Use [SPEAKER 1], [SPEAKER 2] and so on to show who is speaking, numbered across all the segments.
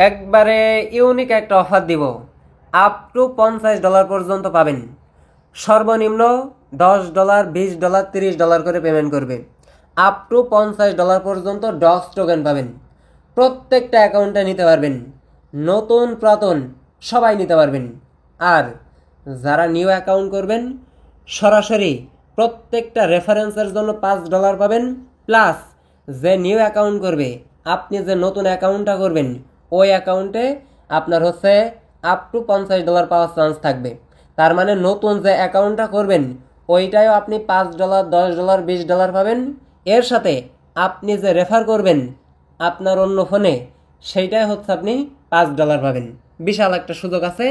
[SPEAKER 1] একবারে ইউনিক একটা অফার দিব। আপ টু $50 পর্যন্ত পাবেন। সর্বনিম্ন $10, $20, $30 করে পেমেন্ট করবে। আপ টু $50 পর্যন্ত ডক্স টোকেন পাবেন। প্রত্যেকটা অ্যাকাউন্টে নিতে পারবেন, নতুন পুরাতন সবাই নিতে পারবেন। আর যারা নিউ অ্যাকাউন্ট করবেন সরাসরি প্রত্যেকটা রেফারেন্সের জন্য $5 পাবেন। প্লাস যে নিউ অ্যাকাউন্ট করবে, আপনি যে নতুন অ্যাকাউন্টটা করবেন ওই অ্যাকাউন্টে আপনার হচ্ছে আপ টু $50 পাওয়ার চান্স থাকবে। তার মানে নতুন যে অ্যাকাউন্টটা করবেন ওইটাও আপনি $5, $10, $20 পাবেন। এর সাথে আপনি যে রেফার করবেন আপনার অন্য ফোনে, সেইটাই হচ্ছে আপনি $5 পাবেন। বিশাল একটা সুযোগ আছে।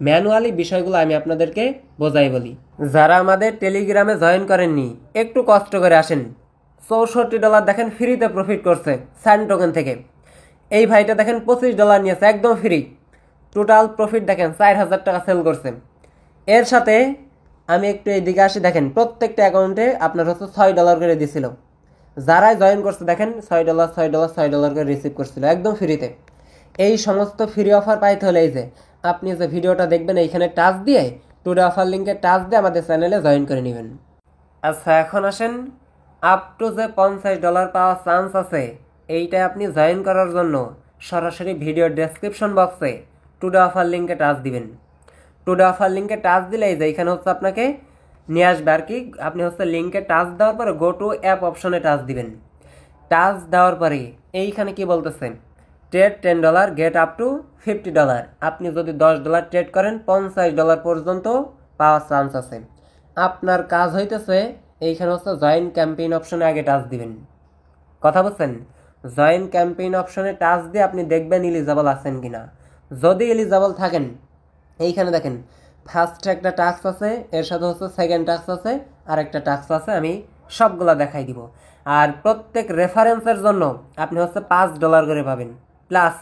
[SPEAKER 1] ম্যানুয়ালি বিষয়গুলো আমি আপনাদেরকে বোঝাই বলি। যারা আমাদের টেলিগ্রামে জয়েন করেননি একটু কষ্ট করে আসেন। $64 দেখেন ফ্রিতে প্রফিট করছে স্যান্ড টোকেন থেকে। এই ভাইটা দেখেন $25 নিয়েছে একদম ফ্রি। টোটাল প্রফিট দেখেন $4000 সেল করছে। এর সাথে আমি একটু এইদিকে আসি, দেখেন প্রত্যেকটা অ্যাকাউন্টে আপনার হচ্ছে $6 করে দিছিল। যারাই জয়েন করছে দেখেন $6 $6 $6 করে রিসিভ করছিল একদম ফ্রিতে। এই সমস্ত ফ্রি অফার পাইতে হলে এই যে আপনি যে ভিডিওটা দেখবেন এইখানে টাচ দিয়ে টুডে অফার লিঙ্কে টাচ দিয়ে আমাদের চ্যানেলে জয়েন করে নেবেন। আচ্ছা, এখন আসেন আপ টু যে $50 পাওয়ার চান্স আছে, এইটা আপনি জয়েন করার জন্য সরাসরি ভিডিওর ডেসক্রিপশন বক্সে টুডে অফার লিঙ্কে টাচ দিবেন। টুডে অফার লিঙ্কে টাচ দিলে এই যে এখানে হচ্ছে আপনাকে নিয়ে আসবে আর কি। আপনি হচ্ছে লিঙ্কে টাচ দেওয়ার পরে গো টু অ্যাপ অপশনে টাচ দিবেন। টাচ দেওয়ার পরে এইখানে কি বলতেছে, ট্রেড $10 গেট আপ টু $50। আপনি যদি $10 ট্রেড করেন $50 পর্যন্ত পাওয়ার চান্স আছে। আপনার কাজ হইতেছে এইখানে হচ্ছে জয়েন ক্যাম্পেইন অপশনে আগে টাচ দিবেন। কথা বলছেন? জয়েন ক্যাম্পেইন অপশনে টাচ দিয়ে আপনি দেখবেন এলিজিবল আছেন কিনা। যদি এলিজিবল থাকেন এইখানে দেখেন ফার্স্ট একটা টাস্ক আছে, এর সাথে হচ্ছে সেকেন্ড টাস্ক আছে, আর একটা টাস্ক আছে। আমি সবগুলা দেখাই দিব। আর প্রত্যেক রেফারেন্সের জন্য আপনি হচ্ছে $5 করে পাবেন। প্লাস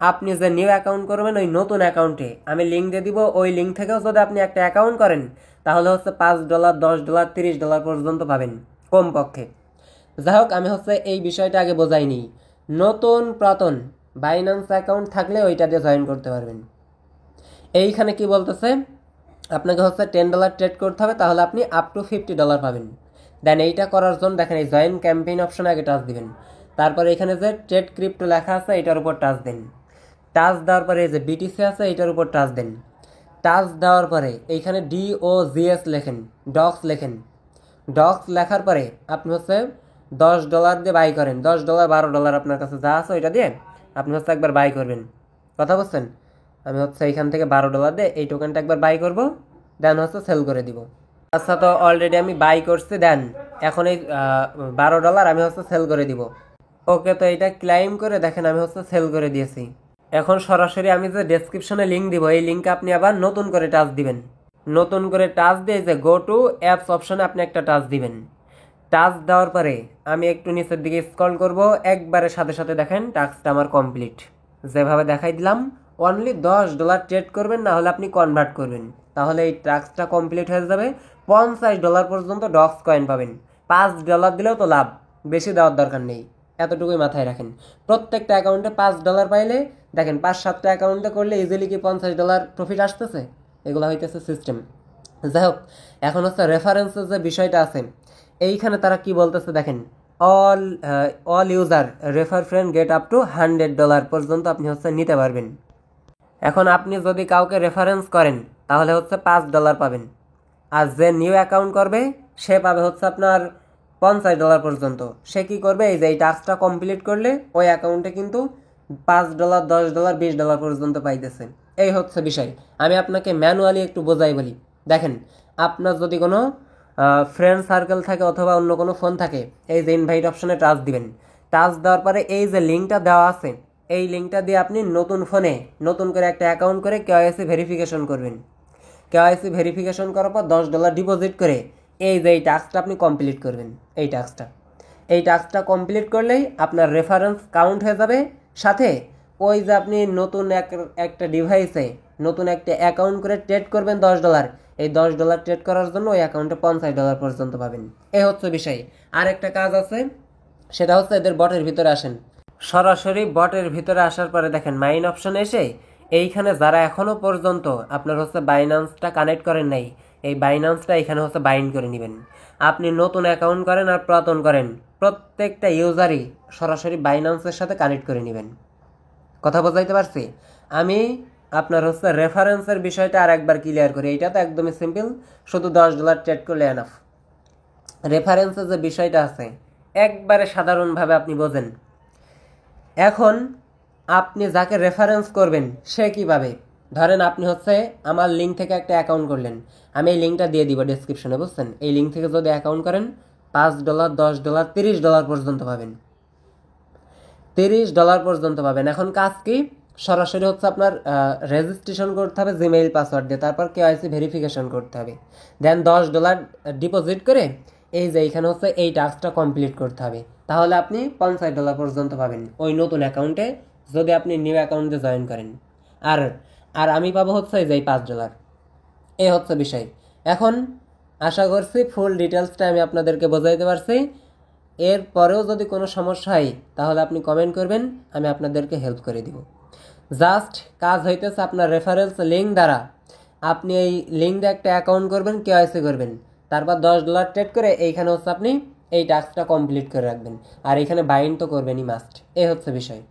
[SPEAKER 1] আপনি যে নিউ অ্যাকাউন্ট করবেন ওই নতুন অ্যাকাউন্টে আমি লিঙ্ক দিয়ে দিব। ওই লিঙ্ক থেকেও যদি আপনি একটা অ্যাকাউন্ট করেন তাহলে হচ্ছে $5, $10, $30 পর্যন্ত পাবেন কমপক্ষে। যাই হোক, আমি হচ্ছে এই বিষয়টা আগে বোঝাইনি। নতুন পুরাতন বাইন্যান্স অ্যাকাউন্ট থাকলে ওইটা দিয়ে জয়েন করতে পারবেন। এইখানে কি বলতেছে, আপনাকে হচ্ছে $10 ট্রেড করতে হবে, তাহলে আপনি আপ টু $50 পাবেন। দেন এইটা করার জন্য দেখেন এই জয়েন ক্যাম্পেইন অপশনে আগে টাচ দিবেন। তারপরে এখানে যে ট্রেড ক্রিপ্টো লেখা আছে এটার উপর টাচ দেন। টাচ দেওয়ার পরে এই যে বিটিসি আছে এটার উপর টাচ দেন। টাচ দেওয়ার পরে এইখানে DOGS লেখেন, ডক্স লেখেন। ডক্স লেখার পরে আপনি হচ্ছে $10 দিয়ে বাই করেন। $10 $12 আপনার কাছে যা আছে ওইটা দিয়ে আপনি হচ্ছে একবার বাই করবেন। কথা বলছেন? আমি হচ্ছে এইখান থেকে $12 দিয়ে এই টোকেনটা একবার বাই করব, দেন হচ্ছে সেল করে দিব। আচ্ছা, তো অলরেডি আমি বাই করছি। দেন এখন এই $12 আমি হচ্ছে সেল করে দিব। ওকে, তো এটা ক্লাইম করে দেখেন আমি হচ্ছে সেল করে দিয়েছি। এখন সরাসরি আমি যে ডেসক্রিপশনে লিঙ্ক দিব এই লিঙ্কে আপনি আবার নতুন করে টাচ দিবেন। নতুন করে টাচ দিয়ে যে গো টু অ্যাপস অপশনে আপনি একটা টাচ দিবেন। টাচ দেওয়ার পরে আমি একটু নিচের দিকে স্ক্রল করব, একবারে সাথে সাথে দেখেন টাস্কটা আমার কমপ্লিট। যেভাবে দেখাই দিলাম অনলি $10 ট্রেড করবেন, না হলে আপনি কনভার্ট করবেন, তাহলে এই টাস্কটা কমপ্লিট হয়ে যাবে। $50 পর্যন্ত ডক্স কয়েন পাবেন। $5 দিলেও তো লাভ, বেশি দেওয়ার দরকার নেই, এতটুকুই মাথায় রাখেন। প্রত্যেকটা অ্যাকাউন্টে $5 পাইলে দেখেন 5-7টা অ্যাকাউন্টে করলে ইজিলি কি $50 প্রফিট আসতেছে। এগুলো হইতেছে সিস্টেম। যাই হোক, এখন হচ্ছে রেফারেন্সের যে বিষয়টা আছে এইখানে তারা কি বলতেছে দেখেন, all user refer friend get up to $100 পর্যন্ত আপনি হচ্ছে নিতে পারবেন। এখন আপনি যদি কাউকে রেফারেন্স করেন তাহলে হচ্ছে $5 পাবেন। আর যে নিউ অ্যাকাউন্ট করবে সে পাবে হচ্ছে আপনার $50 পর্যন্ত। সে কি করবে, এই যে এই টাস্কটা কমপ্লিট করলে ওই অ্যাকাউন্টে কিন্তু $5, $10, $20 পর্যন্ত পাইতেছে। এই হচ্ছে বিষয়। আমি আপনাকে ম্যানুয়ালি একটু বোঝাই বলি। দেখেন, আপনার যদি কোনো ফ্রেন্ড সার্কেল থাকে অথবা অন্য কোনো ফোন থাকে, এই যে ইনভাইট অপশনে টাচ দিবেন। টাচ দেওয়ার পরে এই যে লিঙ্কটা দেওয়া আছে এই লিঙ্কটা দিয়ে আপনি নতুন ফোনে নতুন করে একটা অ্যাকাউন্ট করে কেওয়াইসি ভেরিফিকেশন করবেন। কেওয়াইসি ভেরিফিকেশন করার পর $10 ডিপোজিট করে এই যে এই টাস্কটা আপনি কমপ্লিট করবেন। এই টাস্কটা কমপ্লিট করলেই আপনার রেফারেন্স কাউন্ট হয়ে যাবে। সাথে ওই যে আপনি নতুন একটা ডিভাইসে নতুন একটা অ্যাকাউন্ট করে ট্রেড করবেন $10, এই $10 ট্রেড করার জন্য ওই অ্যাকাউন্টে $50 পর্যন্ত পাবেন। এই হচ্ছে বিষয়। আর একটা কাজ আছে, সেটা হচ্ছে এদের বটের ভিতরে আসেন। সরাসরি বটের ভিতরে আসার পরে দেখেন মাইন অপশন এসে এইখানে যারা এখনো পর্যন্ত আপনার হচ্ছে বাইন্যান্সটা কানেক্ট করেন নাই, এই বাইন্যান্সটা এখানে হচ্ছে বাইন্ড করে নেবেন। আপনি নতুন অ্যাকাউন্ট করেন আর পুরাতন করেন, প্রত্যেকটা ইউজারই সরাসরি বাইন্যান্সের সাথে কানেক্ট করে নেবেন। কথা বোঝাইতে পারছি? আমি আপনার হচ্ছে রেফারেন্সের বিষয়টা আর একবার ক্লিয়ার করি। এইটা তো একদমই সিম্পল, শুধু $10 ট্রেড করলে এনাফ। রেফারেন্সের যে বিষয়টা আছে একবারে সাধারণভাবে আপনি বোঝেন। এখন আপনি যাকে রেফারেন্স করবেন সে কীভাবে, ধরেন আপনি হচ্ছে আমার লিঙ্ক থেকে একটা অ্যাকাউন্ট করলেন, আমি এই লিঙ্কটা দিয়ে দিব ডেসক্রিপশনে, বুঝছেন? এই লিঙ্ক থেকে যদি অ্যাকাউন্ট করেন $5, $10, $30 পর্যন্ত পাবেন। $30 পর্যন্ত পাবেন। এখন কাজ কি? সরাসরি হচ্ছে আপনার রেজিস্ট্রেশন করতে হবে জিমেইল পাসওয়ার্ড দিয়ে, তারপর কেওয়াইসি ভেরিফিকেশন করতে হবে, দেন $10 ডিপোজিট করে এই যে এইখানে হচ্ছে এই টাস্কটা কমপ্লিট করতে হবে। তাহলে আপনি $50 পর্যন্ত পাবেন ওই নতুন অ্যাকাউন্টে, যদি আপনি নিউ অ্যাকাউন্টে জয়েন করেন। আর আর আমি পাবো হচ্ছে এই যে $5। এই হচ্ছে বিষয়। এখন আশা করছি ফুল ডিটেলসটা আমি আপনাদেরকে বোঝাইতে পারছি। এরপরেও যদি কোনো সমস্যা হয় তাহলে আপনি কমেন্ট করবেন, আমি আপনাদেরকে হেল্প করে দিব। জাস্ট কাজ হইতেছে আপনার রেফারেন্স লিঙ্ক দ্বারা আপনি এই লিঙ্ক দিয়ে একটা অ্যাকাউন্ট করবেন, কেওয়াইসি করবেন, তারপর $10 ট্রেড করে এইখানে হচ্ছে আপনি এই টাস্কটা কমপ্লিট করে রাখবেন। আর এখানে বাইন্ড তো করবেনই মাস্ট। এই হচ্ছে বিষয়।